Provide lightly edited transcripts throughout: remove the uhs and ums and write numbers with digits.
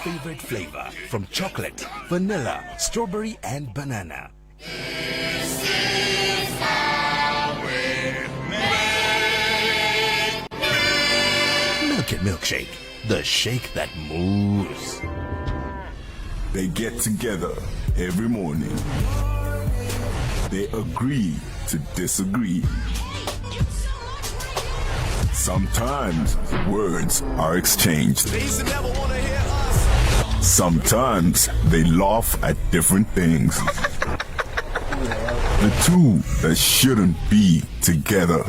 favorite flavor from chocolate, vanilla, strawberry, and banana. Milk It Milkshake, the shake that moves. They get together every morning. They agree to disagree. Sometimes words are exchanged. Sometimes they laugh at different things. The two that shouldn't be together.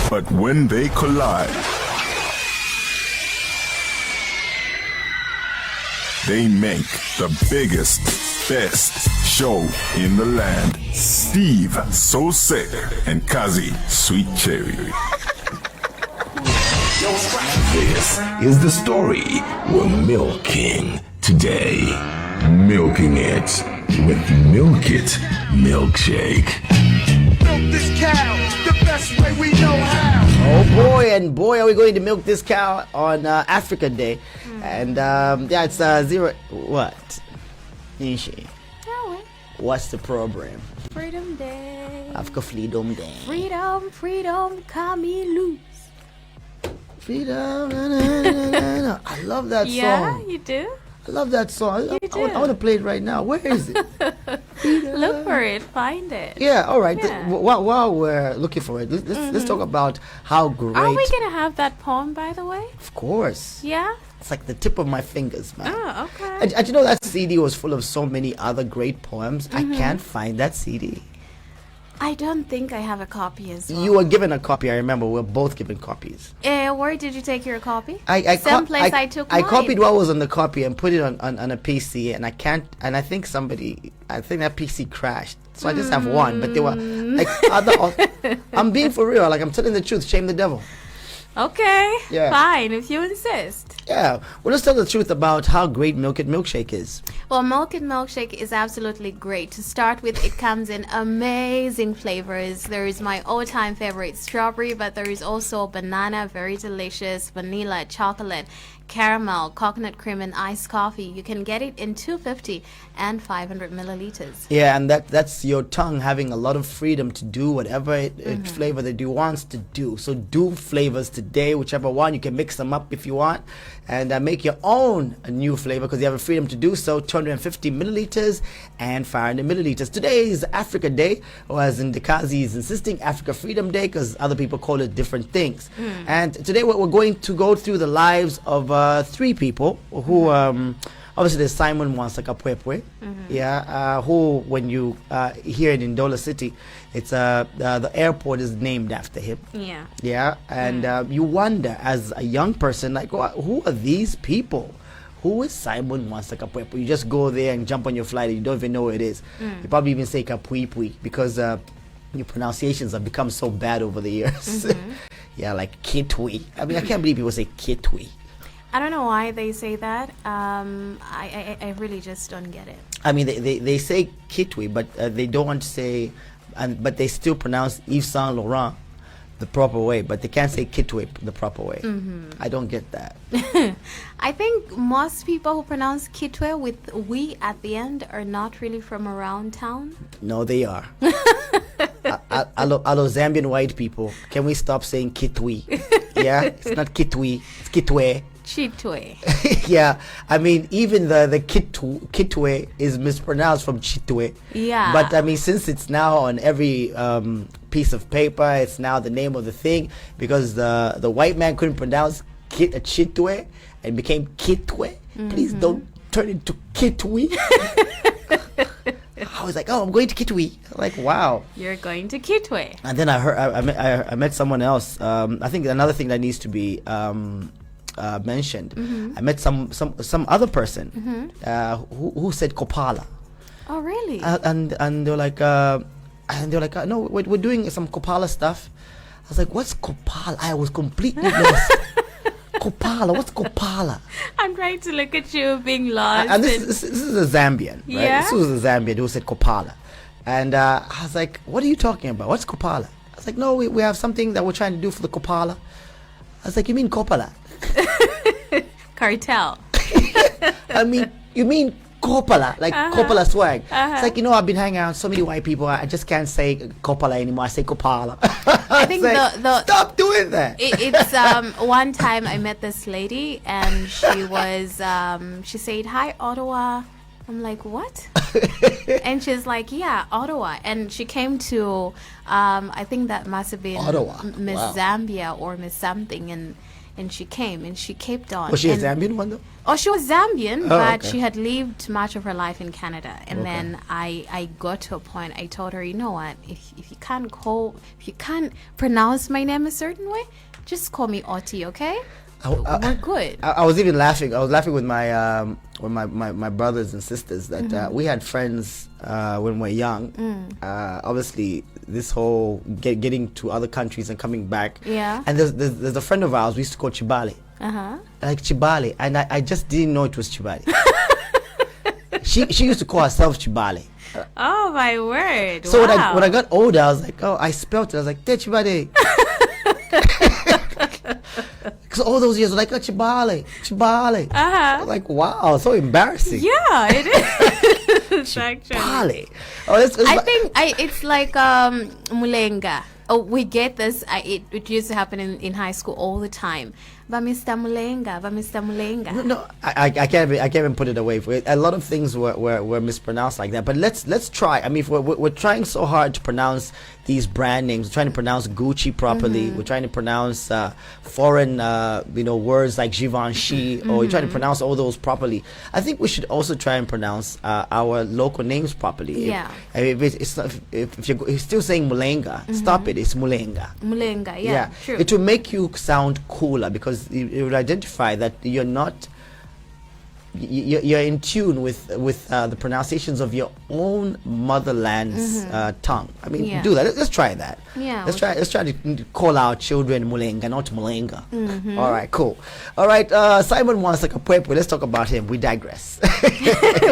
But when they collide, they make the biggest, best show in the land. Steve So Sick and Kazi Sweet Cherry. This is the story we're milking today. Milking it with Milk It Milkshake. Milk this cow the best way we know how. Oh boy, and boy, are we going to milk this cow on Africa Day. And yeah, it's zero. What? Nishi, what's the program? Freedom Day. Africa Freedom Day. Freedom, freedom, come me loose. Freedom. Na, na, na, na, na. I love that Yeah, song. you do? I love that song. You do. I want to play it right now. Where is it? Look for it, find it. Yeah, all right. Yeah. While we're looking for it, let's talk about how great. Are we going to have that poem, by the way? Of course. Yeah? It's like the tip of my fingers, man. Oh, okay. And you know that CD was full of so many other great poems. I can't find that CD. I don't think I have a copy as well. You were given a copy. I remember we were both given copies. Where did you take your copy? Same place I took I mine. copied what was on the copy and put it on a PC, and I can't. And I think that PC crashed. So I just have one. But they were like other. I'm being for real. Like I'm telling the truth. Shame the devil. Okay. Yeah. Fine, if you insist. Yeah. Well, let's tell the truth about how great Milk It Milkshake is. Well, Milk It Milkshake is absolutely great. To start with, it comes in amazing flavors. There is my all-time favorite strawberry, but there is also banana, very delicious, vanilla, chocolate, caramel, coconut cream, and iced coffee. You can get it in 250 and 500 milliliters. Yeah, and that's your tongue having a lot of freedom to do whatever flavor that you wants to do. So do flavors today, whichever one. You can mix them up if you want, and make your own new flavor because you have a freedom to do so. 250 milliliters and 500 milliliters. Today is Africa Day, or as in Dekazi is insisting, Africa Freedom Day, because other people call it different things. And today we're going to go through the lives of three people who obviously there's Simon Mwansaka-Pwepwe, who when you hear it in Ndola City, it's the airport is named after him. Yeah. And you wonder as a young person, like, who are these people? Who is Simon Mwansaka-Pwepwe? You just go there and jump on your flight and you don't even know what it is. You probably even say Kapwipwi because your pronunciations have become so bad over the years. Yeah, like Kitwi. I mean, I can't believe people say Kitwi. I don't know why they say that. I really just don't get it. I mean, they say Kitwi, but they don't want to say, but they still pronounce Yves Saint Laurent the proper way, but they can't say Kitwi the proper way. I don't get that. I think most people who pronounce Kitwe with we at the end are not really from around town. No, they are. Hello, Zambian white people. Can we stop saying Kitwi? Yeah, it's not Kitwi, it's Kitwe. Chitwe. Yeah, I mean, even the Kitwe is mispronounced from Chitwe. Yeah. But I mean, since it's now on every piece of paper, it's now the name of the thing because the white man couldn't pronounce Chitwe and became Kitwe. Please don't turn it to Kitwi. I was like, oh, I'm going to Kitwe. Like, wow. You're going to Kitwe. And then I met someone else. I think another thing that needs to be mentioned. I met some other person who said Kopala. Oh, really? And they're like, no, we're doing some Kopala stuff. I was like, what's Kopala? I was completely lost. Kopala, what's Kopala? I'm trying to look at you being lost. And this is a Zambian, right? Yeah? This was a Zambian who said Kopala. And I was like, what are you talking about? What's Kopala? I was like, no, we have something that we're trying to do for the Kopala. I was like, you mean Kopala? Cartel. I mean, you mean Coppola, like Coppola swag. It's like, I've been hanging around so many white people, I just can't say Coppola anymore. I say Coppola. I think stop doing that. It's one time I met this lady and she said, "Hi, Ottawa." I'm like, "What?" And she's like, "Yeah, Ottawa." And she came to, I think that must have been Ottawa. Miss Wow. Zambia or Miss something, and she came and she kept on. Was she a And- Zambian one though? Oh, she was Zambian, Oh, but okay. she had lived much of her life in Canada. And Okay. then I got to a point. I told her, "You know what? If you can't pronounce my name a certain way, just call me Oti, okay? We're good." I was even laughing. I was laughing with my brothers and sisters that we had friends when we were young. Obviously, this whole getting to other countries and coming back. Yeah. And there's a friend of ours we used to call Chibale. Like Chibale, and I just didn't know it was Chibale. she used to call herself Chibale. Oh my word! So wow. when I got older, I was like, I spelt it. I was like, "Te Chibale." Because all those years, I was like, Chibale. I was like, wow, so embarrassing. Yeah, it is actually. Chibale. Oh, I think it's like Mulenga. Oh, we get this. It used to happen in high school all the time. But Mr. Mulenga. No, I can't even put it away. A lot of things were mispronounced like that. But let's try. I mean, if we're trying so hard to pronounce these brand names. We're trying to pronounce Gucci properly. We're trying to pronounce foreign words like Givenchy, or we're trying to pronounce all those properly. I think we should also try and pronounce our local names properly. Yeah. If you're still saying Mulenga, stop it. It's Mulenga. Mulenga, yeah, true. It will make you sound cooler because it will identify that you're not. You're in tune with the pronunciations of your own motherland's tongue. I mean, Yeah. do that. Let's try that. Yeah, Let's try to call our children Mulenga, not Mulenga. All right, cool. All right, Simon Mwansa. Let's talk about him. We digress.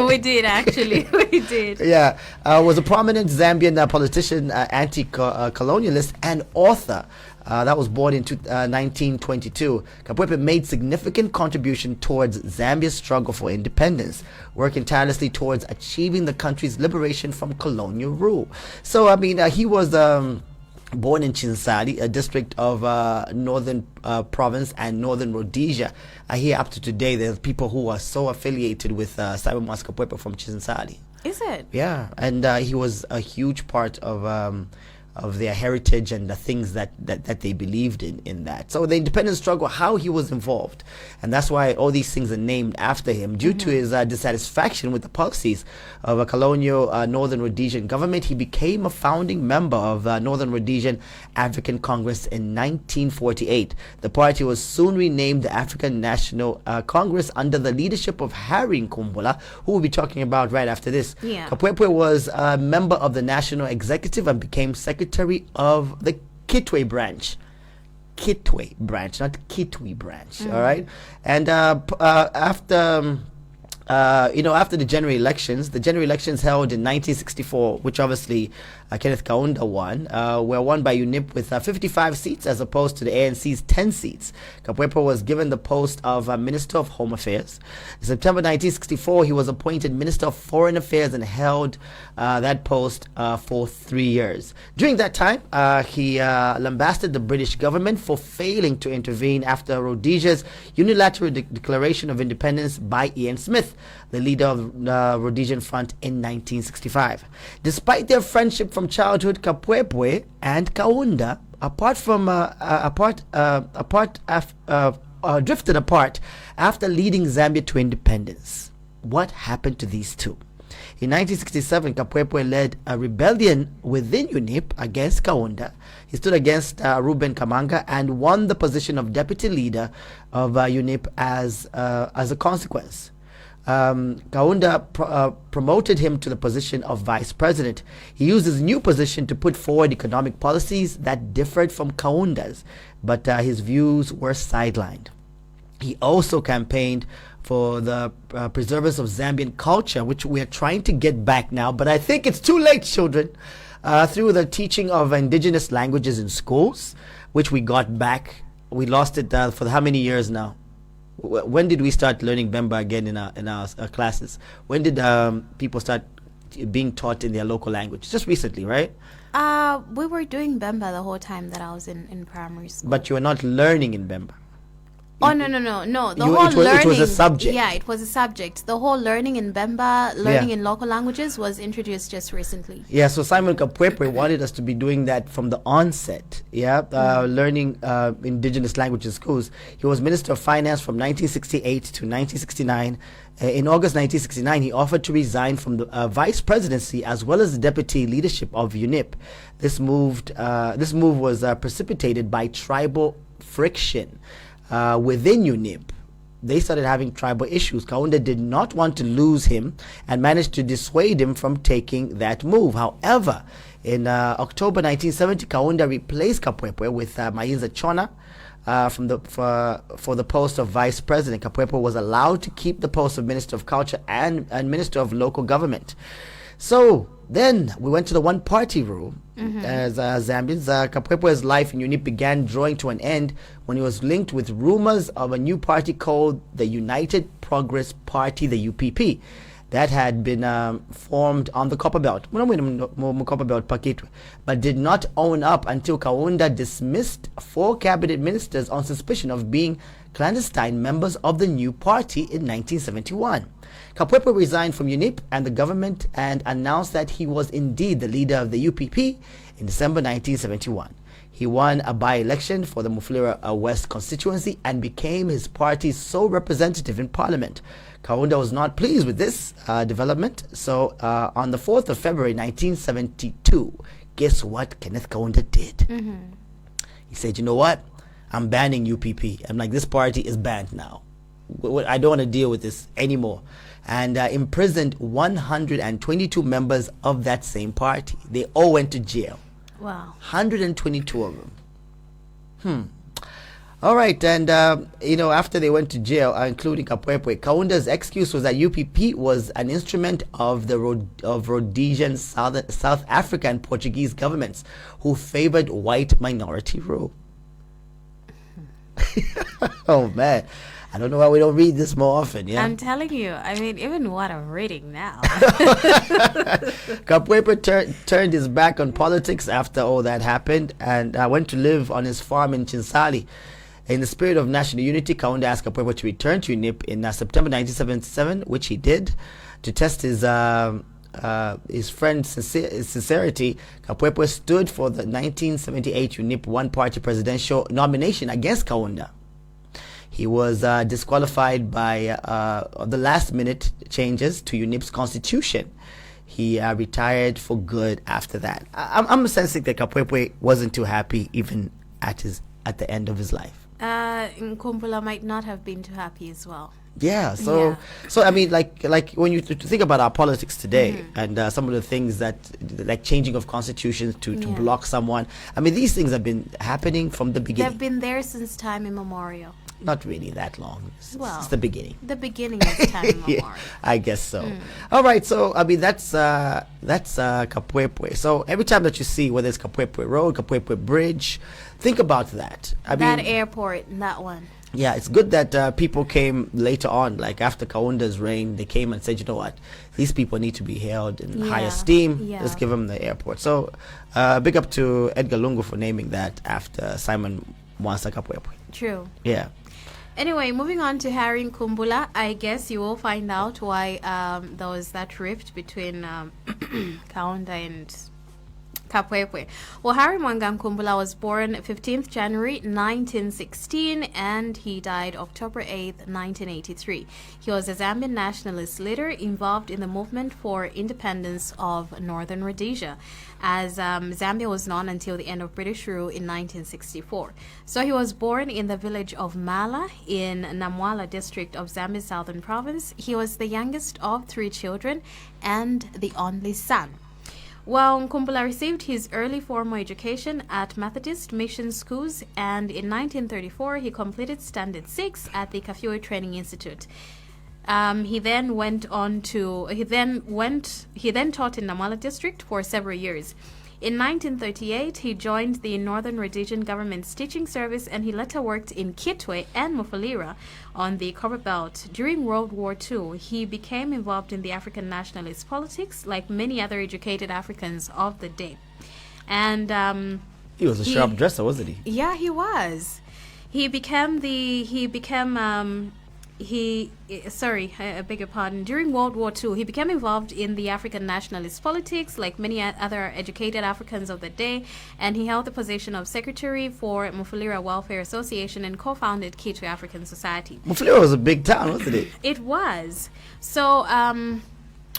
We did, actually. We did. Yeah, was a prominent Zambian politician, anti-colonialist, and author. That was born in 1922. Kapwepe made significant contribution towards Zambia's struggle for independence, working tirelessly towards achieving the country's liberation from colonial rule. So, I mean, he was born in Chinsali, a district of Northern Province and Northern Rhodesia. Here up to today, there's people who are so affiliated with Simon Mwansa Kapwepe from Chinsali. Is it? Yeah, and he was a huge part of their heritage and the things that they believed in that. So the independence struggle, how he was involved. And that's why all these things are named after him. Due to his dissatisfaction with the policies of a colonial Northern Rhodesian government, he became a founding member of Northern Rhodesian African Congress in 1948. The party was soon renamed the African National Congress under the leadership of Harry Nkumbula, who we'll be talking about right after this. Yeah. Kapwepe was a member of the National Executive and became Secretary of the Kitwe branch. Kitwe branch, not Kitwe branch. All right. And after the general elections held in 1964, which obviously Kenneth Kaunda won, were won by UNIP with 55 seats as opposed to the ANC's 10 seats. Kapwepe was given the post of Minister of Home Affairs. In September 1964, he was appointed Minister of Foreign Affairs and held that post for 3 years. During that time, he lambasted the British government for failing to intervene after Rhodesia's unilateral declaration of independence by Ian Smith, the leader of Rhodesian Front, in 1965. Despite their friendship from childhood, Kapwepe and Kaunda drifted apart after leading Zambia to independence. What happened to these two? In 1967, Kapwepe led a rebellion within UNIP against Kaunda. He stood against Ruben Kamanga and won the position of deputy leader of UNIP as a consequence. Kaunda promoted him to the position of vice president. He used his new position to put forward economic policies that differed from Kaunda's, but his views were sidelined. He also campaigned for the preservance of Zambian culture, which we are trying to get back now, but I think it's too late, children. Through the teaching of indigenous languages in schools, which we got back. We lost it for how many years now? when did we start learning Bemba again in our classes? When did people start being taught in their local language? Just recently, right? We were doing Bemba the whole time that I was in primary school. But you were not learning in Bemba. Oh, no. The You- whole it was- learning. it was a subject. Yeah, it was a subject. The whole learning in Bemba, learning in local languages was introduced just recently. Yeah, so Simon Kapwepwe wanted us to be doing that from the onset. Yeah, learning indigenous languages schools. He was Minister of Finance from 1968 to 1969. In August 1969, he offered to resign from the vice presidency as well as the deputy leadership of UNIP. This move was precipitated by tribal friction within UNIP. They started having tribal issues. Kaunda did not want to lose him and managed to dissuade him from taking that move. However, in October 1970, Kaunda replaced Kapwepwe with Mainza Chona for the post of vice president. Kapwepwe was allowed to keep the post of Minister of Culture and Minister of Local Government. So then we went to the one-party rule. As Zambians, Kapwepwe's life in UNIP began drawing to an end when he was linked with rumors of a new party called the United Progress Party, the UPP, that had been formed on the Copper Belt, but did not own up until Kaunda dismissed 4 cabinet ministers on suspicion of being clandestine members of the new party in 1971. Kapwepwe resigned from UNIP and the government and announced that he was indeed the leader of the UPP in December 1971. He won a by-election for the Mufulira West constituency and became his party's sole representative in parliament. Kaunda was not pleased with this development, so on the 4th of February 1972, guess what Kenneth Kaunda did? He said, you know what? I'm banning UPP. I'm like, this party is banned now. I don't want to deal with this anymore. And imprisoned 122 members of that same party. They all went to jail. Wow. 122 of them. All right, and after they went to jail, including Kapwepwe, Kaunda's excuse was that UPP was an instrument of the Rhodesian, South Africa and Portuguese governments who favored white minority rule. Oh man, I don't know why we don't read this more often. Yeah, I'm telling you, I mean, even what I'm reading now. Kapwepwe turned his back on politics after all that happened and went to live on his farm in Chinsali. In the spirit of national unity, Kaunda asked Kapwepwe to return to UNIP in September 1977, which he did. To test his friend's sincerity, Kapwepwe stood for the 1978 UNIP one-party presidential nomination against Kaunda. He was disqualified by the last-minute changes to UNIP's constitution. He retired for good after that. I'm sensing that Kapwepwe wasn't too happy even at the end of his life. Nkumbula might not have been too happy as well. Yeah, so I mean, like when you think about our politics today and some of the things that, like changing of constitutions to block someone, I mean, these things have been happening from the beginning. They've been there since time immemorial. Not really that long. It's the beginning. The beginning is time immemorial. Yeah, I guess so. All right, so I mean that's Kapwepwe. So every time that you see whether it's Kapwepwe Road, Kapwepwe Bridge, think about that. I That mean, airport, that one. yeah, it's good that people came later on, like after Kaunda's reign, they came and said, you know what, these people need to be held in high esteem. Yeah. Let's give them the airport. So big up to Edgar Lungu for naming that after Simon Mwansa Kapwepwe. True. Yeah. Anyway, moving on to Harry Nkumbula, I guess you will find out why there was that rift between Kaunda and Kapwepwe. Well, Harry Mwanga Nkumbula was born 15th January 1916 and he died October 8th, 1983. He was a Zambian nationalist leader involved in the movement for independence of Northern Rhodesia, as Zambia was known until the end of British rule in 1964. So he was born in the village of Mala in Namwala district of Zambia's southern province. He was the youngest of 3 children and the only son. Well, Nkumbula received his early formal education at Methodist mission schools, and in 1934 he completed Standard 6 at the Kafue Training Institute. He then taught in Namwala district for several years. In 1938, he joined the Northern Rhodesian government's teaching service, and he later worked in Kitwe and Mufulira on the Copper Belt. During World War II, he became involved in the African nationalist politics, like many other educated Africans of the day. And He was a sharp dresser, wasn't he? yeah, he was. He became I beg your pardon. During World War II, he became involved in the African nationalist politics, like many other educated Africans of the day, and he held the position of secretary for Mufulira Welfare Association and co-founded Kitwe African Society. Mufulira was a big town, wasn't it? It was. So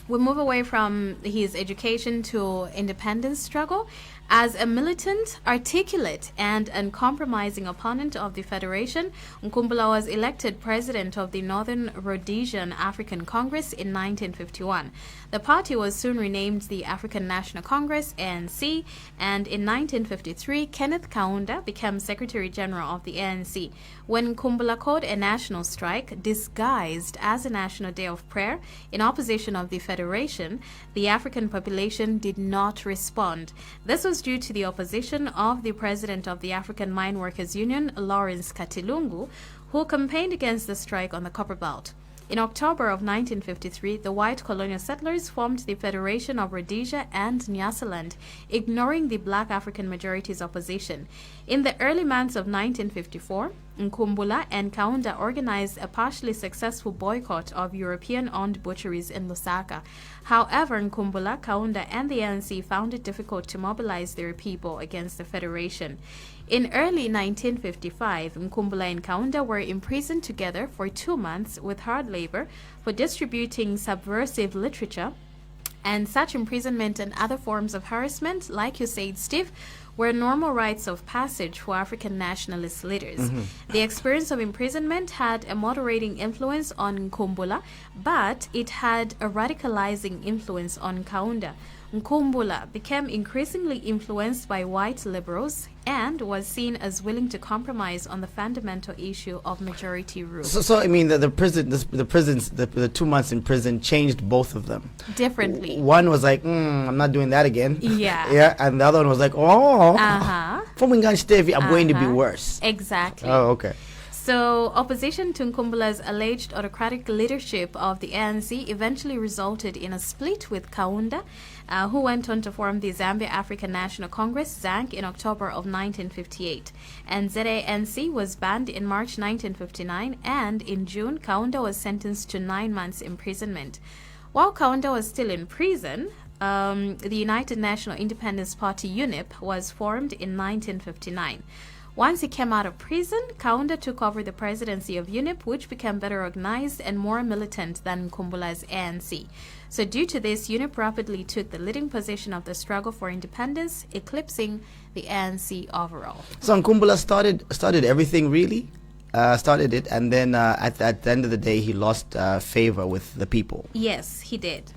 we move away from his education to independence struggle. As a militant, articulate, and uncompromising opponent of the Federation, Nkumbula was elected president of the Northern Rhodesian African Congress in 1951. The party was soon renamed the African National Congress, ANC, and in 1953, Kenneth Kaunda became Secretary General of the ANC. When Nkumbula called a national strike, disguised as a National Day of Prayer, in opposition of the Federation, the African population did not respond. This was due to the opposition of the president of the African Mine Workers Union, Lawrence Katilungu, who campaigned against the strike on the Copper Belt. In October of 1953, the white colonial settlers formed the Federation of Rhodesia and Nyasaland, ignoring the black African majority's opposition. In the early months of 1954, Nkumbula and Kaunda organized a partially successful boycott of European-owned butcheries in Lusaka. However, Nkumbula, Kaunda, and the ANC found it difficult to mobilize their people against the Federation. In early 1955, Nkumbula and Kaunda were imprisoned together for 2 months with hard labor for distributing subversive literature, and such imprisonment and other forms of harassment, like you said, Steve, were normal rites of passage for African nationalist leaders. The experience of imprisonment had a moderating influence on Nkumbula, but it had a radicalizing influence on Kaunda. Nkumbula became increasingly influenced by white liberals and was seen as willing to compromise on the fundamental issue of majority rule. So I mean, the 2 months in prison changed both of them. Differently. One was like, I'm not doing that again. Yeah. Yeah, and the other one was like, from Stevie, I'm going to be worse. Exactly. Oh, okay. So, opposition to Nkumbula's alleged autocratic leadership of the ANC eventually resulted in a split with Kaunda, who went on to form the Zambia African National Congress, ZANC, in October of 1958. And ZANC was banned in March 1959, and in June, Kaunda was sentenced to 9 months imprisonment. While Kaunda was still in prison, the United National Independence Party, UNIP, was formed in 1959. Once he came out of prison, Kaunda took over the presidency of UNIP, which became better organized and more militant than Nkumbula's ANC. So due to this, UNIP rapidly took the leading position of the struggle for independence, eclipsing the ANC overall. So Nkumbula started everything, really? Started it, and then at the end of the day, he lost favor with the people. Yes, he did.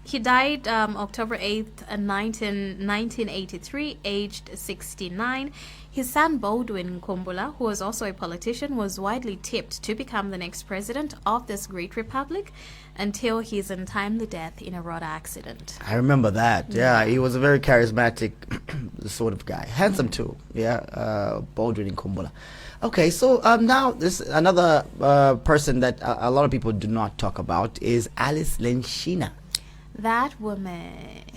He died October 8th, 1983, aged 69. His son Baudouin Nkumbula, who was also a politician, was widely tipped to become the next president of this great republic until his untimely death in a road accident. I remember that. Yeah, he was a very charismatic sort of guy. Handsome too. Yeah, Baudouin Nkumbula. Okay, so now this another person that a lot of people do not talk about is Alice Lenshina. That woman.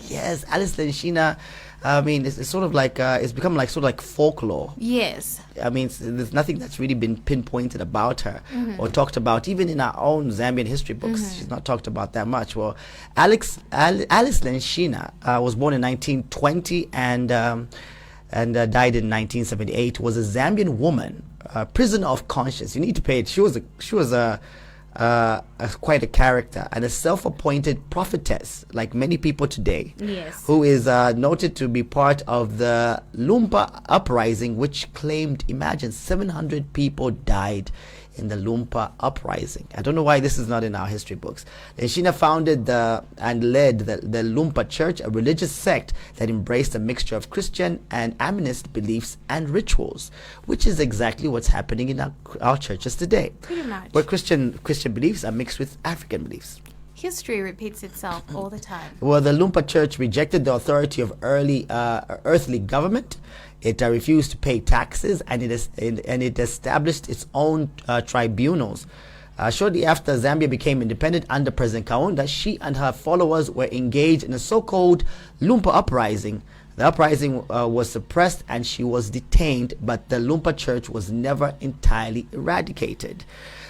Yes, Alice Lenshina. I mean, it's sort of like it's become like sort of like folklore. Yes. I mean, there's nothing that's really been pinpointed about her or talked about, even in our own Zambian history books. She's not talked about that much. Well, Alice Lenshina was born in 1920 and died in 1978. Was a Zambian woman, prisoner of conscience. You need to pay it. She was quite a character and a self-appointed prophetess, like many people today. Yes. Who is noted to be part of the Lumpa uprising, which claimed, imagine, 700 people died in the Lumpa uprising. I don't know why this is not in our history books. Lenshina founded and led the Lumpa Church, a religious sect that embraced a mixture of Christian and Animist beliefs and rituals, which is exactly what's happening in our churches today. Pretty much. Where Christian beliefs are mixed with African beliefs. History repeats itself all the time. Well, the Lumpa Church rejected the authority of earthly government. It refused to pay taxes, and it established its own tribunals. Shortly after Zambia became independent under President Kaunda, she and her followers were engaged in a so-called Lumpa uprising. The uprising was suppressed and she was detained, but the Lumpa Church was never entirely eradicated.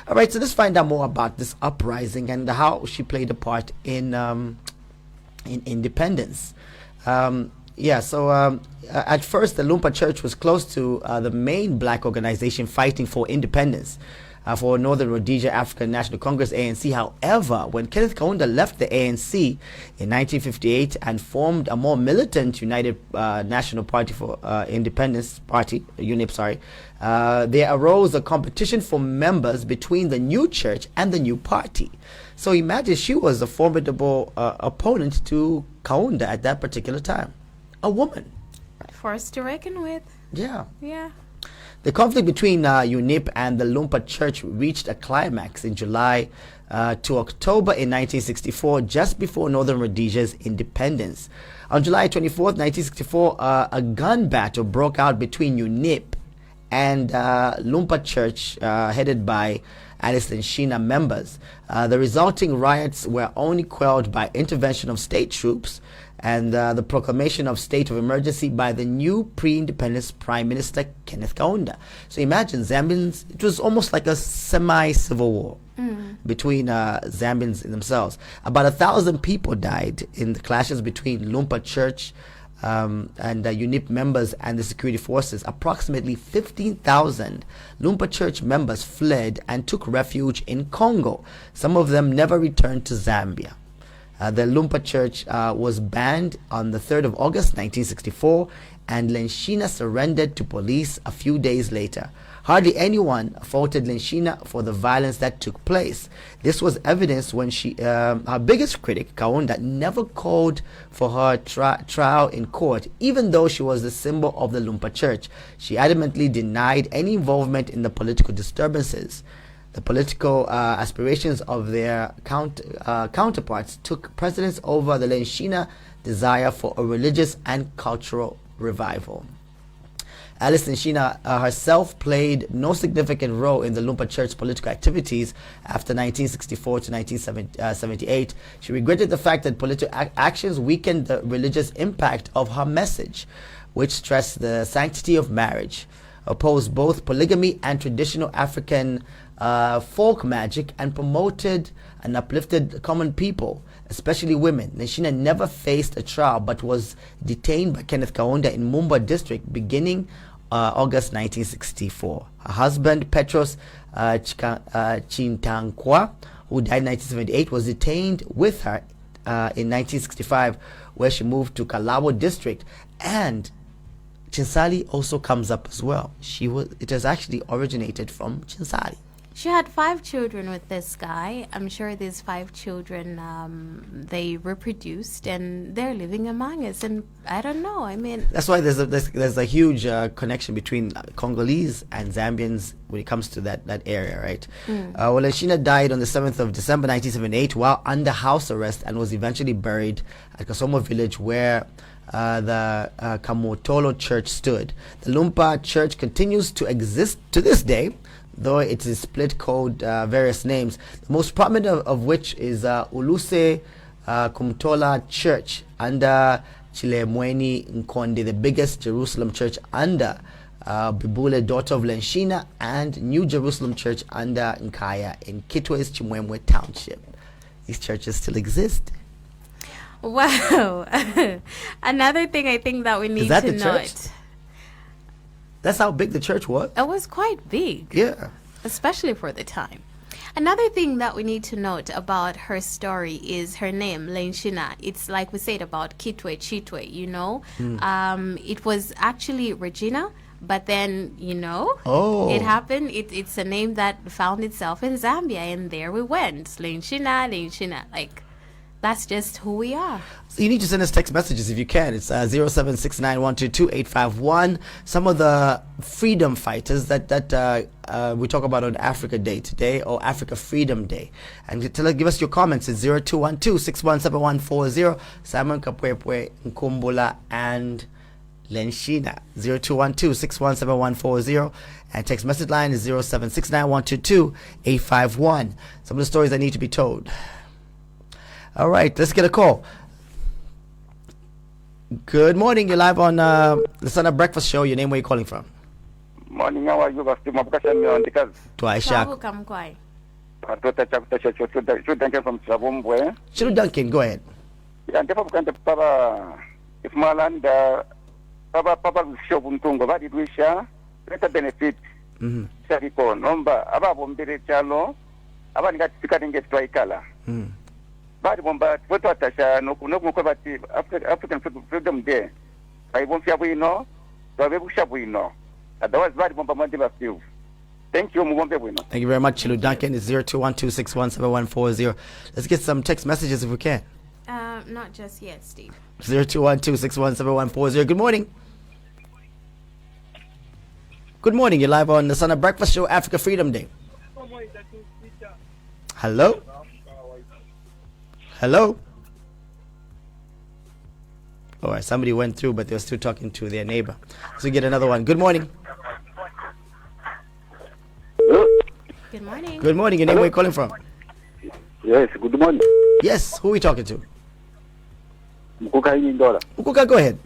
All right, so let's find out more about this uprising and how she played a part in independence. At first, the Lumpa Church was close to the main black organization fighting for independence for Northern Rhodesia African National Congress, ANC. However, when Kenneth Kaunda left the ANC in 1958 and formed a more militant United National Party for Independence Party, UNIP, there arose a competition for members between the new church and the new party. So imagine, she was a formidable opponent to Kaunda at that particular time. A woman. Force to reckon with. Yeah. Yeah. The conflict between UNIP and the Lumpa Church reached a climax in July to October in 1964, just before Northern Rhodesia's independence. On July 24th, 1964, a gun battle broke out between UNIP and Lumpa Church, headed by Alice Lenshina members. The resulting riots were only quelled by intervention of state troops and the proclamation of state of emergency by the new pre-independence Prime Minister Kenneth Kaunda. So imagine, Zambians, it was almost like a semi-civil war between Zambians themselves. About 1,000 people died in the clashes between Lumpa Church and UNIP members and the security forces. Approximately 15,000 Lumpa Church members fled and took refuge in Congo. Some of them never returned to Zambia. The Lumpa Church was banned on the 3rd of August 1964, and Lenshina surrendered to police a few days later. Hardly anyone faulted Lenshina for the violence that took place. This was evidenced when her biggest critic, Kaunda, never called for her trial in court, even though she was the symbol of the Lumpa Church. She adamantly denied any involvement in the political disturbances. The political aspirations of their counterparts took precedence over the Lenshina desire for a religious and cultural revival. Alice Lenshina herself played no significant role in the Lumpa Church political activities after 1964 to 1978. She regretted the fact that political actions weakened the religious impact of her message, which stressed the sanctity of marriage, opposed both polygamy and traditional African folk magic, and promoted and uplifted common people, especially women. Lenshina never faced a trial but was detained by Kenneth Kaunda in Mumba district beginning August 1964. Her husband, Petros Chintankwa, who died in 1978, was detained with her in 1965, where she moved to Kalabo district. And Chinsali also comes up as well. It has actually originated from Chinsali. She had 5 children with this guy. I'm sure these 5 children, they reproduced and they're living among us. And I don't know, I mean... That's why there's a huge connection between Congolese and Zambians when it comes to that area, right? Well, Lenshina died on the 7th of December 1978 while under house arrest, and was eventually buried at Kasomo village, where the Kamotolo Church stood. The Lumpa Church continues to exist to this day, though it is split code various names, the most prominent of which is Uluse Kumtola Church under Chilemweni Nkonde, the biggest Jerusalem church under Bibule, daughter of Lenshina, and New Jerusalem Church under Nkaya in Kitwe's Chimwemwe Township. These churches still exist. Wow. Another thing I think that we need to note. That's how big the church was. It was quite big. Yeah. Especially for the time. Another thing that we need to note about her story is her name, Lenshina. It's like we said about Kitwe, Chitwe, you know. It was actually Regina, but then, you know, it happened. It's a name that found itself in Zambia, and there we went. Lenshina, like... That's just who we are. So you need to send us text messages if you can. It's 0769122851. Some of the freedom fighters that we talk about on Africa Day today, or Africa Freedom Day. And give us your comments at 0212-617140. Simon Kapwepwe, Nkumbula, and Lenshina. 0212-617140. And text message line is 0769-122-851. Some of the stories that need to be told. All right, let's get a call. Good morning. You're live on the Sun Up Breakfast Show. Your name, where you calling from? Morning, how are you? Because Twaisha. Kamkwai. from Sabumbwe. Shiru Duncan, go ahead. Yeah, and Papa, if Malanda, Papa Shobuntungo, what did we share? Better benefit. Sariko, number, Abba Bombere Chalo, Abanga Ticketing get Twaikala. Bad Bomba, what Tasha, no African Freedom Day. I won't have we know, so we know. Otherwise, bad Bomba Mandela Steve. Thank you, Mumbe. Thank you very much, Shiru Duncan. It's 0212-617140. Let's get some text messages if we can. Not just yet, Steve. 0212-617140. Good morning. Good morning. You're live on the Sun Up Breakfast Show, Africa Freedom Day. Hello? Hello? All right, somebody went through, but they were still talking to their neighbor. So we get another one. Good morning. Good morning. Good morning. Your name, where you calling from? Yes, good morning. Yes, who are we talking to? Mkuka Indola. Ukuka, go ahead.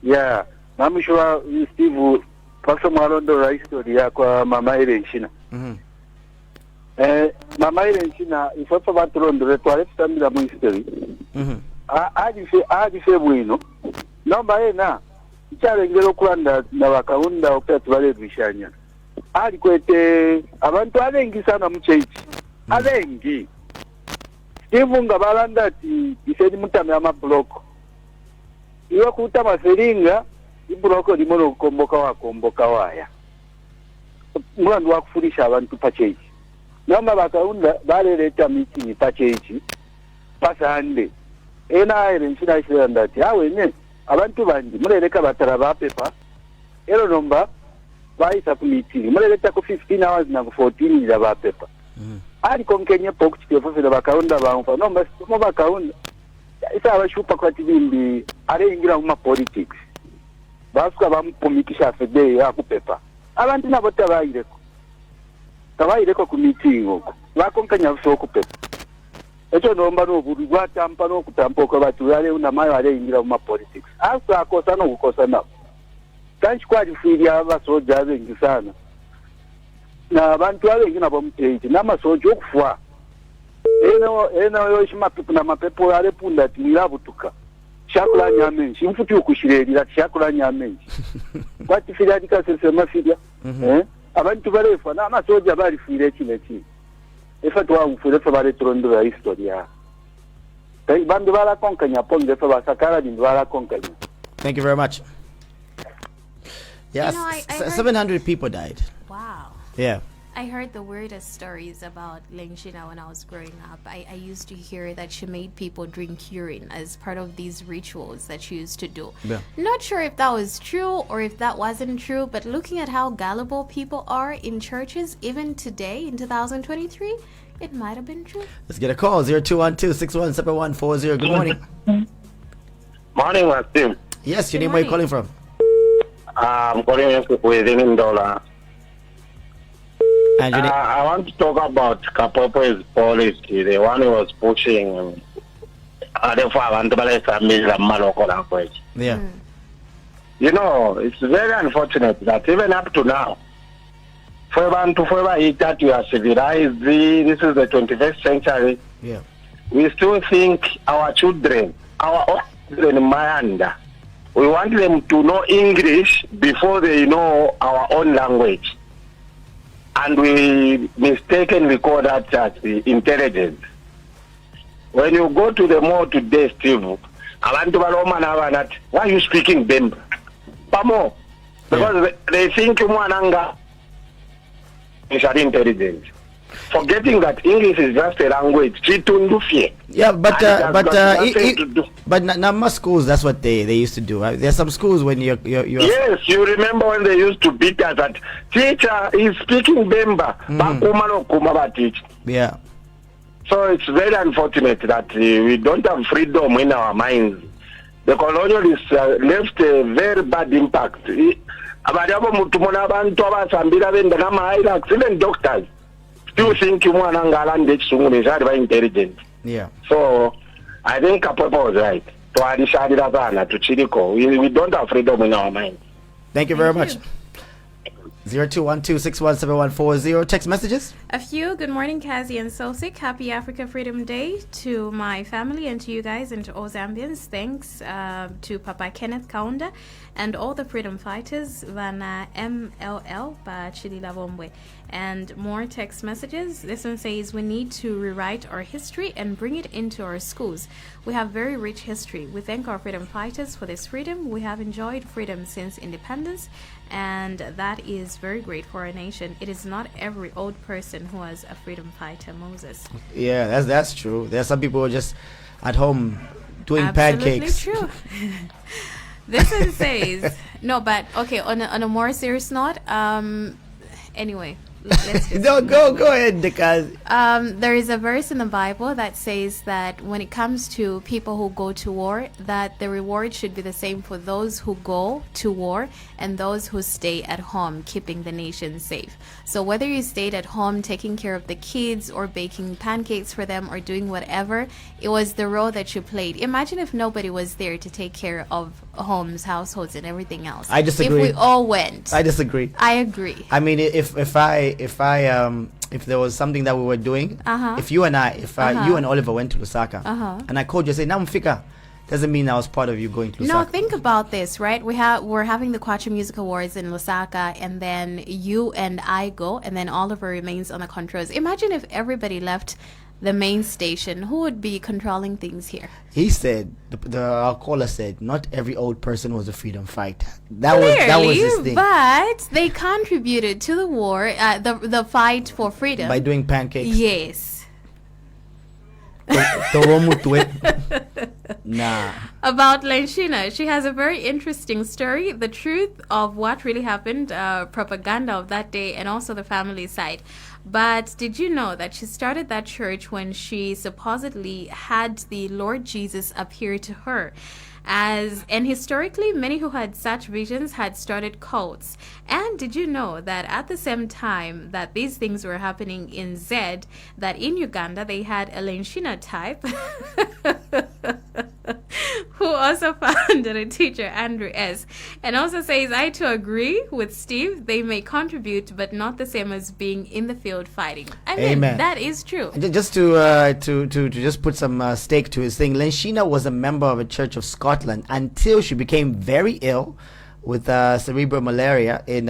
Yeah, I'm sure Steve, Pastor Marondo, history kwa Mama Irenshina. Mama Irenshina, if I forgot to run the rhetoric, stand the history. Adi fe bwino. Namba ena, ichare ngelo kulanda na wakaunda opet vale bishanya. Adi kwete, abantu abengi sana mchechi. Abengi. Steve ngabalanda ti isedi mutame ama bloko. Iwa kuta maseringa, ibloko limono komboka waya. Mwandu wakufurisha abantu pachechi. Namba wakaunda vale leta meeting pachechi. Pasande. Ena Irenshina ishiranda ti awene abantu bandi muleleka batara bapepa ero nomba baisa ku meeting muleleka ku 15 hours na 14 ya bapepa ali konkenye pokuti kefofela bakaunda bamfa nomba mo bakaunda isa abashupa kwa tibimbi ale ingira mu politics basuka bampumikisha fede ya kupepa abantu nabo tabayireko ku meeting oko bakonkanya so kupepa echo nomba no buri gwatampa no kutampoka batu yale una mayo ale ingira mu politics asa akosa no kukosa na kanchi kwa difiria abasoja bengi sana na abantu abengi nabo mteji na masoja okufwa eno yo shimapipu na mapepo yale punda tirabutuka shakula nyamenshi mfuti ukushirerira shakula nyamenshi kwati firia dikasese mafiria abantu balefa na masoja bali fire kineki efa twa mfure fa bale trondo ya historia tai bandu bala konkanya ponde fa basakara bindu bala konkanya. Thank you very much. Yes, You know, I heard- 700 people died. Wow. Yeah. I heard the weirdest stories about Lenshina when I was growing up. I used to hear that she made people drink urine as part of these rituals that she used to do. Yeah. Not sure if that was true or if that wasn't true, but looking at how gullible people are in churches, even today in 2023, it might have been true. Let's get a call. 0212-617140. Good morning. Morning, Martin. Yes, your Good name, where you morning. calling from? I'm calling you within Indola. And your name? I want to talk about Kapopo's policy, the one who was pushing Yeah. You know, it's very unfortunate that even up to now, forever eat that we are civilized, this is the 21st century, Yeah. we still think our children, our own children in Mayanda, we want them to know English before they know our own language. And we mistakenly call that as the intelligence. When you go to the mall today, Steve, abantu baloma na why are you speaking Bemba? Pamo. Because they think mwananga is intelligence. forgetting that English is just a language. Chitundufye. Yeah, but And it has got nothing to do. most schools, that's what they used to do. There's some schools when you're Yes, you remember when they used to beat us that teacher is speaking Bemba. Bakuma no kuma ba teach. yeah. So it's very unfortunate that we don't have freedom in our minds. The colonialists left a very bad impact. Abadabo mutumona abantu abasambira benda na Hilux, even doctors still think umwana ngalande chisungu nezali ba intelligent. Yeah. So I think Kapopo was right. Twadishadira bana tuchiriko. We don't have freedom in our minds. Thank you very much. 0212617140. Text messages. A few. Good morning, Kazi and Sosik. Happy Africa Freedom Day to my family and to you guys and to all Zambians. Thanks to Papa Kenneth Kaunda and all the freedom fighters, Vana MLL, Chili Lavombwe. And more text messages. This one says, we need to rewrite our history and bring it into our schools. We have very rich history. We thank our freedom fighters for this freedom. We have enjoyed freedom since independence, and that is very great for our nation. It is not every old person who was a freedom fighter, Moses. Yeah, that's true. There's some people who are just at home doing Absolutely pancakes. true. This one says, no, but okay, on a more serious note, anyway, let's just No, go ahead, because there is a verse in the Bible that says that when it comes to people who go to war, that the reward should be the same for those who go to war and those who stay at home, keeping the nation safe. So whether you stayed at home taking care of the kids or baking pancakes for them or doing whatever, it was the role that you played. Imagine if nobody was there to take care of homes, households, and everything else. I disagree. If we all went. I disagree. I agree. I mean, if there was something that we were doing, if you and Oliver went to Lusaka, and I called you and said, "Namfika," doesn't mean I was part of you going to Lusaka. No, think about this, right? We're having the Kwacha Music Awards in Lusaka, and then you and I go, and then Oliver remains on the controls. Imagine if everybody left the main station. Who would be controlling things here? He said, our caller said, not every old person was a freedom fighter. That was his thing. But they contributed to the war, the fight for freedom. By doing pancakes. Yes. Nah. About Lenshina, she has a very interesting story, the truth of what really happened, propaganda of that day, and also the family side. But did you know that she started that church when she supposedly had the Lord Jesus appear to her? And historically, many who had such visions had started cults. And did you know that at the same time that these things were happening in Z, that in Uganda they had a Lenshina type who also founded a teacher, Andrew S., and also says, I too agree with Steve, they may contribute, but not the same as being in the field fighting. I mean, Amen. that is true. And just to just put some stake to his thing, Lenshina was a member of a Church of Scotland until she became very ill with cerebral malaria in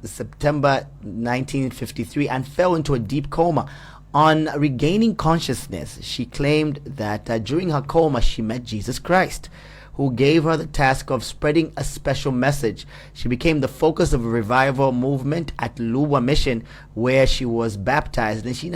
September 1953 and fell into a deep coma. On regaining consciousness, she claimed that during her coma she met Jesus Christ, who gave her the task of spreading a special message. She became the focus of a revival movement at Luwa Mission, where she was baptized. And she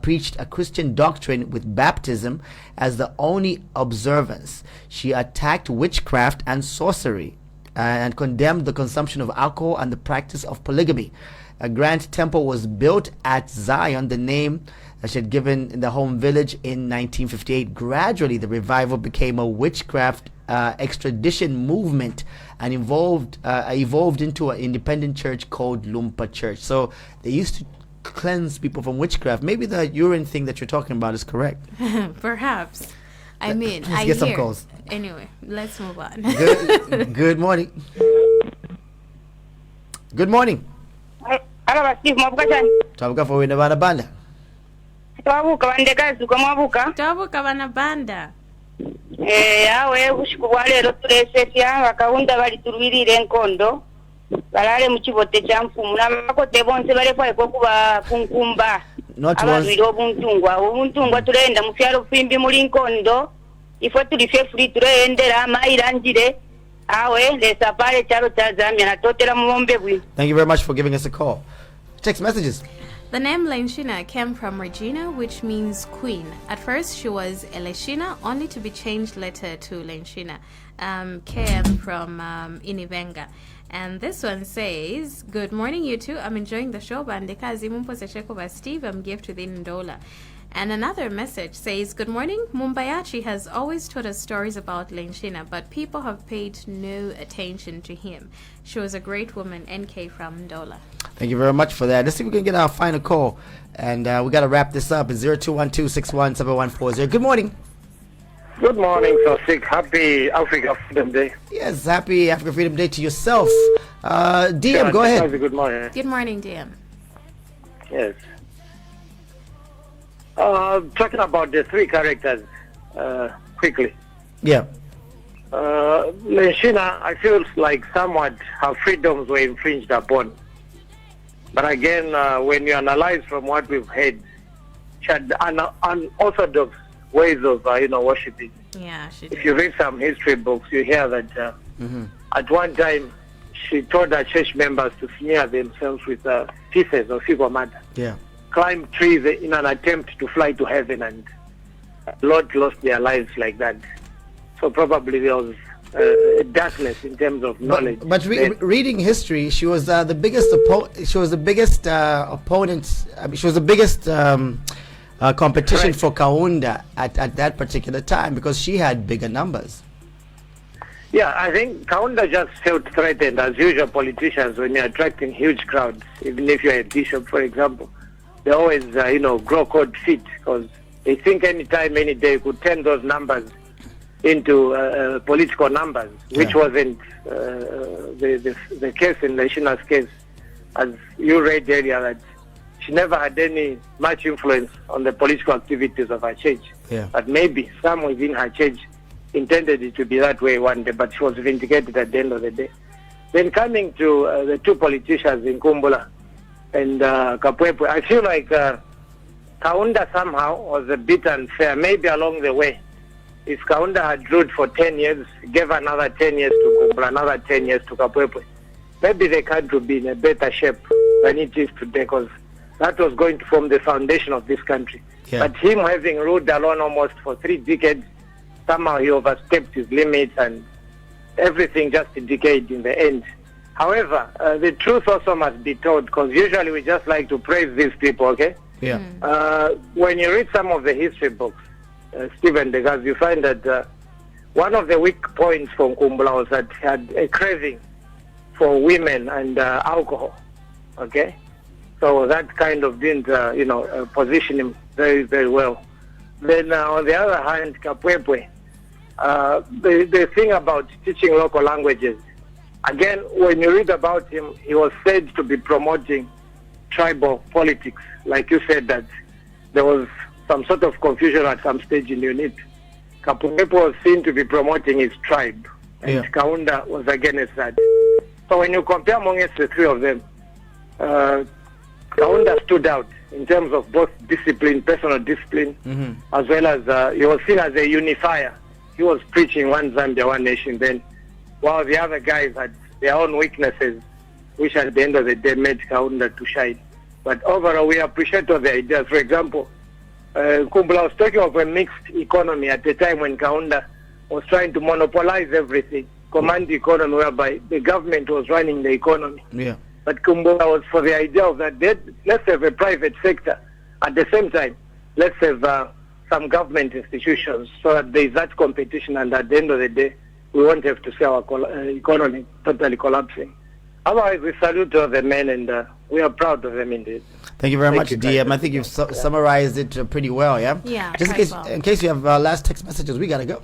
preached a Christian doctrine with baptism as the only observance. She attacked witchcraft and sorcery and condemned the consumption of alcohol and the practice of polygamy. A grand temple was built at Zion, the name that she had given in the home village in 1958. Gradually, the revival became a witchcraft extradition movement and evolved into an independent church called Lumpa Church. So they used to cleanse people from witchcraft. Maybe the urine thing that you're talking about is correct. Perhaps. I mean, let's get some calls. Anyway, let's move on. Good morning. Good morning. Alaba Steve mwabuka cyane. Twabuka for wina bana banda. Twabuka bandekazi uko mwabuka. Twabuka bana banda. Yawe bushiku bwa lero turese tya bakawunda bali turwirire enkondo. Balale mu kibote kya mfumu n'abakote bonse bale kwa kuba kunkumba. Abantu obuntungwa turenda mu fyalo fimbi muri nkondo. Ifo tulife free turendera amairangire. Awe lesa pale charo cha Zambia na totera muombe bwi. Thank you very much for giving us a call. Text messages. The name Lenshina came from Regina, which means queen. At first, she was Eleshina, only to be changed later to Lenshina. Came from Inivenga. And this one says, "Good morning, you two. I'm enjoying the show. Bandekazi Mumposecheko by Steve. I'm gift within Ndola." And another message says, "Good morning. Mumbayachi has always told us stories about Lenshina, but people have paid no attention to him. She was a great woman." NK from Ndola. Thank you very much for that. Let's see if we can get our final call. And we got to wrap this up. It's 0212617140. Good morning. Good morning, Sosik. Happy Africa Freedom Day. Yes, happy Africa Freedom Day to yourself. DM, go ahead. Good morning. Good morning, DM. Yes. Talking about the three characters quickly. Yeah. Lenshina, I feel like somewhat her freedoms were infringed upon. But again, when you analyze from what we've heard, she had unorthodox ways of, worshiping. Yeah, she If did. you read some history books, you hear that at one time she told her church members to smear themselves with pieces of fig matter, Yeah. climb trees in an attempt to fly to heaven, and a lot lost their lives like that. So probably there was darkness in terms of knowledge. But reading history, she was the biggest opponent. I mean, she was the biggest competition Right. for Kaunda at that particular time because she had bigger numbers. Yeah, I think Kaunda just felt threatened, as usual politicians, when you're attracting huge crowds. Even if you're a bishop, for example, they always, grow cold feet because they think any time, any day, could turn those numbers into political numbers, which Yeah. wasn't the case in Lenshina's case, as you read earlier, that she never had any much influence on the political activities of her church. Yeah. But maybe some within her church intended it to be that way one day, but she was vindicated at the end of the day. Then coming to the two politicians in Kumbula and Kapwepwe, I feel like Kaunda somehow was a bit unfair, maybe along the way. If Kaunda had ruled for 10 years, gave another 10 years to Kumbula, another 10 years to Kapwepwe, maybe the country would be in a better shape than it is today, because that was going to form the foundation of this country. Yeah. But him having ruled alone almost for 3 decades, somehow he overstepped his limits and everything just decayed in the end. However, the truth also must be told, because usually we just like to praise these people, okay? Yeah. When you read some of the history books, Stephen Degas, you find that one of the weak points from Kumbula was that he had a craving for women and alcohol, okay? So that kind of didn't, position him very, very well. Then on the other hand, Kapwepwe, the thing about teaching local languages, again, when you read about him, he was said to be promoting tribal politics. Like you said, that there was some sort of confusion at some stage in UNIT. Kapwepwe was seen to be promoting his tribe, and Yeah. Kaunda was against that. So when you compare amongst the three of them, Kaunda stood out in terms of both discipline, personal discipline, as well as he was seen as a unifier. He was preaching one Zambia, one nation then, while the other guys had their own weaknesses, which at the end of the day made Kaunda to shine. But overall, we appreciate all the ideas. For example, Kumbula was talking of a mixed economy at the time when Kaunda was trying to monopolize everything, command the economy, whereby the government was running the economy. Yeah. But Kumbula was for the idea of that, let's have a private sector. At the same time, let's have some government institutions so that there is that competition, and at the end of the day, we won't have to see our economy totally collapsing. Otherwise, we salute all the men, and we are proud of them indeed. Thank you very Thank much, you, DM. guys. I think you've summarized it pretty well, yeah? Yeah, Just quite in well. case you have last text messages, we got to go.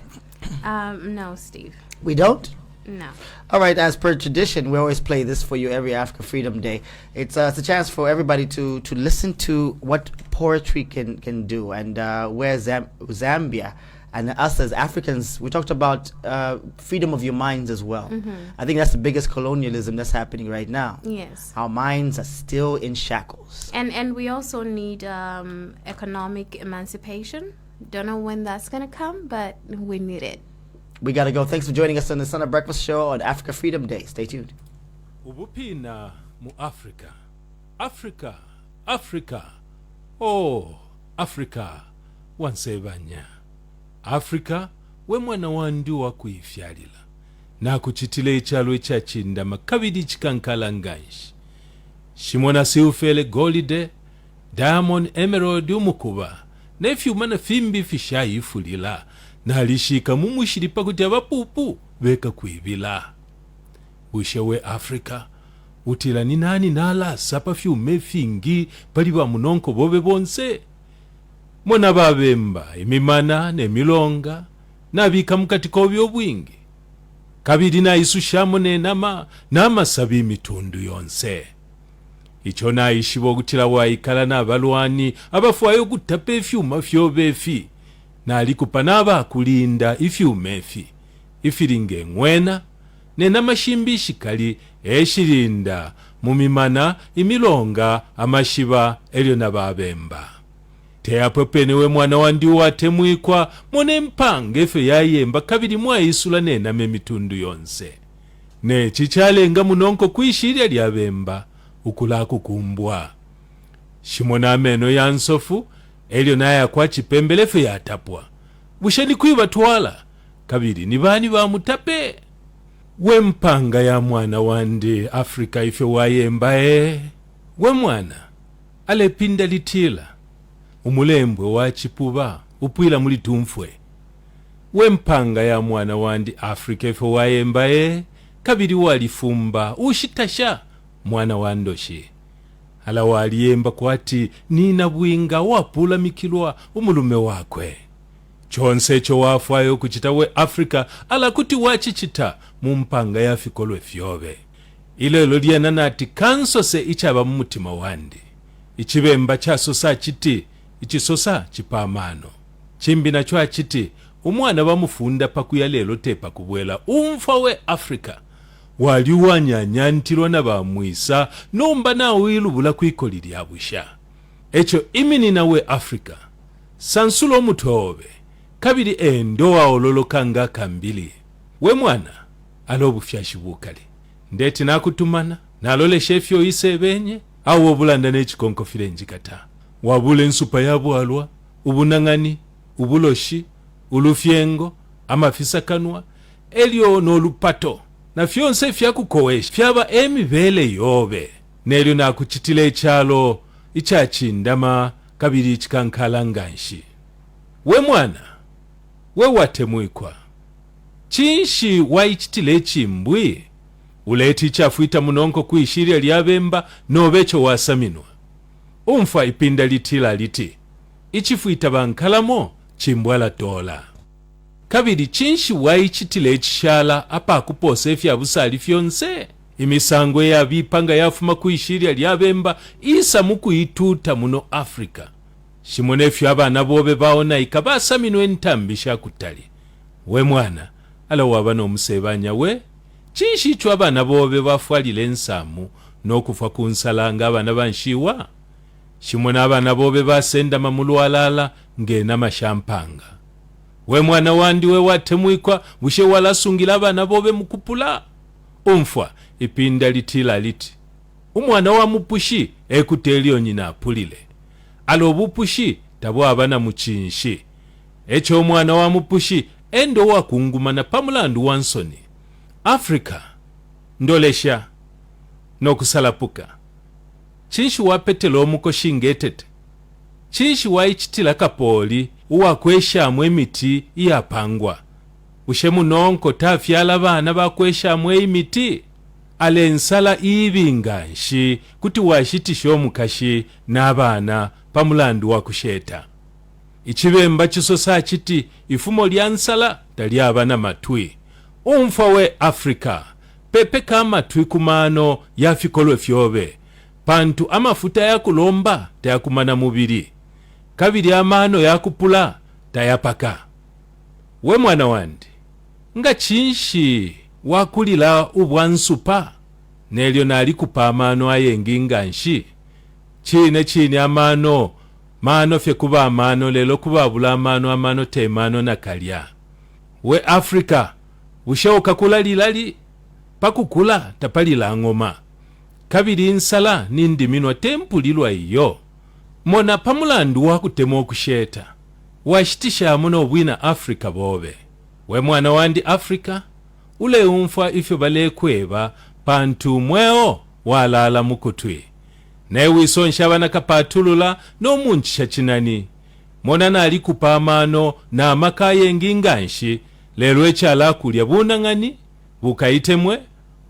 No, Steve. We don't? No. All right, as per tradition, we always play this for you every Africa Freedom Day. It's a chance for everybody to listen to what poetry can do, and where Zambia and us as Africans, we talked about freedom of your minds as well. I think that's the biggest colonialism that's happening right now. Yes. Our minds are still in shackles. And we also need economic emancipation. Don't know when that's going to come, but we need it. We got to go. Thanks for joining us on the Sunday Breakfast Show on Africa Freedom Day. Stay tuned. ubupina mu Africa Africa. Oh, Africa wansebanya. Africa we mwana wandi wakuifyalila na kuchitila echalo echachindama kabiri chikankala nganshi. Shimona siufele golide, diamond, emerald umukuba nefyumana fimbi fishayifulila nalishika mumushiripa kuti abapupu beka kwibila. Ushewe Africa utila ni nani nala sapa fyume fingi pali ba munonko bobe bonse. Mona babemba emimana nemilonga nabika mukatiko byobwingi kabiri na isushamo nama sabi imitundu yonse. Icho na ishibo gutila waikala na balwani abafuayo gutapa efyuma fyobefi na alikupana kulinda ifyumefi ifiringe ngwena nena mashimbi shikali eshirinda mumimana imilonga amashiba elio na babemba. Teapwepenewe mwana wandi watemwikwa mone mpanga efe yayemba kabiri mwaisula nena memitundu yonse. Ne chichalenga munonko kuishirya lyabemba ukula kukumbwa. Shimona ameno ya nsofu elio naya kwa chipembelefe yatapwa. Bushani kuiba tuwala kabiri ni bani ba mutape. We mpanga ya mwana wandi Africa ife wayemba we mwana alepinda litila umulembwe wa chipuba upwila muli tumfwe. We mpanga ya mwana wandi Africa ife wayemba kabiri walifumba ushitasha mwana wandoshi. Ala waliyemba kwati nina bwinga wapula mikilwa umulume wakwe. Chonse cho wafuayo kuchita we Africa ala kuti wachichita mumpanga ya fikolwe fyobe. Ile lodiana nati kansose ichaba mumutima wandi. Ichibemba chasosa chiti, ichisosa chipamano. Chimbi na chwa chiti, umwana bamufunda pakuya lelo tepa kubwela umfa we Africa. Waliwa nyanyantilwa na bamwisa nomba na wilubula kuikolili ya busha. Echo imini na we Africa. Sansulo mutobe. Kabiri endoa ololokanga kambili. We mwana alobu fyashibukali. Ndeti na kutumana na alole shefyo ise benye au wabulanda nechikonko file njikata. Wabule nsupa yabu alwa, ubunangani, ubuloshi, ulufyengo, amafisa kanwa, elio no lupato. Na fyonse fyakukoweshi fyaba emibele yobe. Nelio na kuchitile chalo ichachindama kabiri chikankala nganshi. We mwana we watemwikwa. Chinshi waichitile chimbwi uleti chafuita munonko kuishirya lyabemba nobecho wasaminwa. Umfa ipinda litila liti ichifuita bankalamo chimbwala tola. Kabiri chinshi waichitile chishala apa kupose fya busali fyonse. Imisango ya bipanga yafuma kuishirya lyabemba isa mukuituta muno Africa. Shimone fyabana bobe baona ikabasa minwe ntambisha kutali. We mwana ala wabana omusebanya we chinshi chwa abana bobe bafwalile ensamu nokufa kunsalanga abana banshiwa. Shimone abana bobe basenda mamulwalala ngena mashampanga. We mwana wandi we watemwikwa bushe walasungila abana bobe mukupula. Umfwa ipinda litila liti umwana wa mupushi ekutelio nyina apulile. Alo bupushi tabo abana muchinshi. Echo mwana wa mupushi endo wakungumana pamulandu wansoni. Africa ndolesha no kusalapuka. Chinshi wapetelo omuko shingetete. Chinshi waichitila kapoli uwakwesha emiti iyapangwa. Ushemu nonko tafyala bana bakwesha imiti. Ale nsala ibinganshi kuti washitisha omukashi n'abana pamulandu wa kusheta. Ichibemba chisosa chiti ifumo lya nsala tali abana matwi. Umfa we Africa pepe kama twi kumano yafikolwe fyobe. Pantu amafuta ya kulomba tayakumana mubiri. Kabiri amano ya kupula tayapaka. We mwana wandi nga chinshi wakulila ubwansupa nelio nali kupa amano ayenginga nshi. Chine amano mano fye kuba amano lelo kubabula amano temano na kalya. We Africa ushaoka kula lilali pakukula tapalila ngoma. kabiri nsala nindiminwa tempulilwa iyo mona pamulandu wakutema okusheta washitishamu n'obwina afrika bobe we mwana wandi afrika ule umfa ifyo balekweba pantu mweo walala mukutwi newisonsha bana kapatulula n'omunchisha chinani mona nali kupa amano n'amakaye nginganshi lero echala kulya bunang'ani bukayitemwe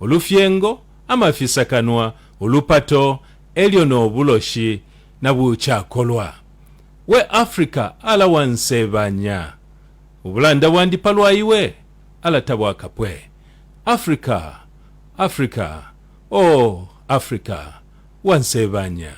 olufyengo amafisa kanwa olupato elyo n'obuloshi na buchakolwa we afrika ala wansebanya obulanda bwandipalwa iwe ala tabwakapwe afrika afrika oh afrika wansebanya